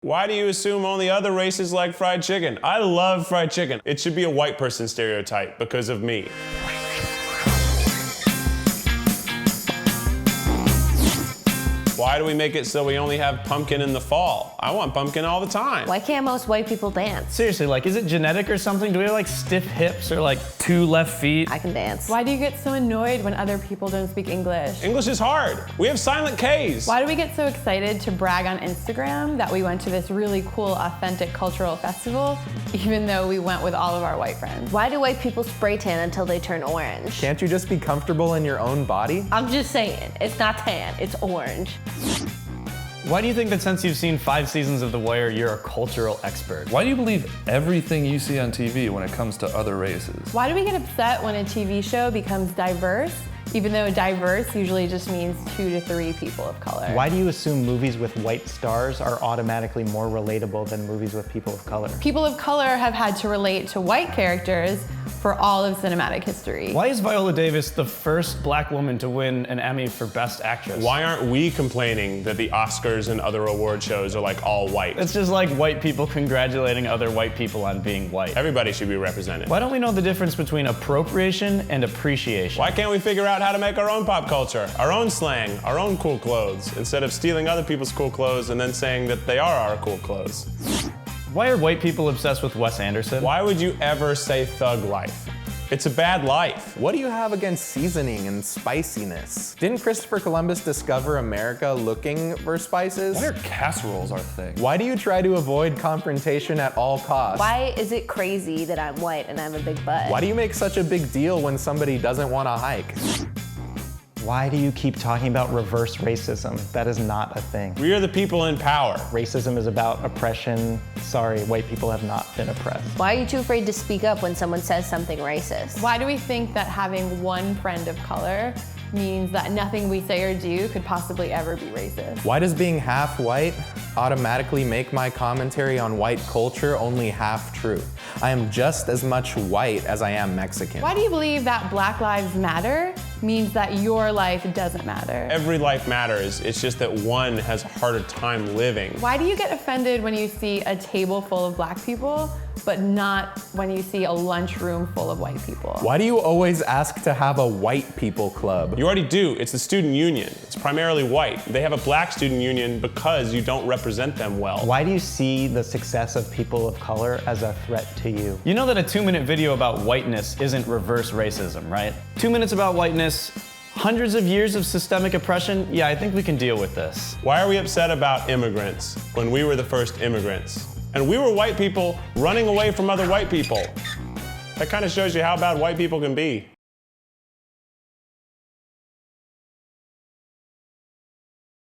Why do you assume only other races like fried chicken? I love fried chicken. It should be a white person stereotype because of me. Why do we make it so we only have pumpkin in the fall? I want pumpkin all the time. Why can't most white people dance? Seriously, like, is it genetic or something? Do we have like stiff hips or like 2 left feet? I can dance. Why do you get so annoyed when other people don't speak English? English is hard. We have silent Ks. Why do we get so excited to brag on Instagram that we went to this really cool, authentic cultural festival, even though we went with all of our white friends? Why do white people spray tan until they turn orange? Can't you just be comfortable in your own body? I'm just saying, it's not tan, it's orange. Why do you think that since you've seen 5 seasons of The Wire, you're a cultural expert? Why do you believe everything you see on TV when it comes to other races? Why do we get upset when a TV show becomes diverse, even though diverse usually just means 2 to 3 people of color? Why do you assume movies with white stars are automatically more relatable than movies with people of color? People of color have had to relate to white characters for all of cinematic history. Why is Viola Davis the first black woman to win an Emmy for Best Actress? Why aren't we complaining that the Oscars and other award shows are like all white? It's just like white people congratulating other white people on being white. Everybody should be represented. Why don't we know the difference between appropriation and appreciation? Why can't we figure out how to make our own pop culture, our own slang, our own cool clothes, instead of stealing other people's cool clothes and then saying that they are our cool clothes? Why are white people obsessed with Wes Anderson? Why would you ever say thug life? It's a bad life. What do you have against seasoning and spiciness? Didn't Christopher Columbus discover America looking for spices? Why are casseroles our thing? Why do you try to avoid confrontation at all costs? Why is it crazy that I'm white and I have a big butt? Why do you make such a big deal when somebody doesn't want to hike? Why do you keep talking about reverse racism? That is not a thing. We are the people in power. Racism is about oppression. Sorry, white people have not been oppressed. Why are you too afraid to speak up when someone says something racist? Why do we think that having one friend of color means that nothing we say or do could possibly ever be racist? Why does being half white automatically make my commentary on white culture only half true? I am just as much white as I am Mexican. Why do you believe that Black Lives Matter means that your life doesn't matter? Every life matters. It's just that one has a harder time living. Why do you get offended when you see a table full of black people, but not when you see a lunchroom full of white people? Why do you always ask to have a white people club? You already do. It's the student union. It's primarily white. They have a black student union because you don't represent them well. Why do you see the success of people of color as a threat to you? You know that a 2-minute video about whiteness isn't reverse racism, right? 2 minutes about whiteness, hundreds of years of systemic oppression. Yeah, I think we can deal with this. Why are we upset about immigrants when we were the first immigrants? And we were white people running away from other white people. That kind of shows you how bad white people can be.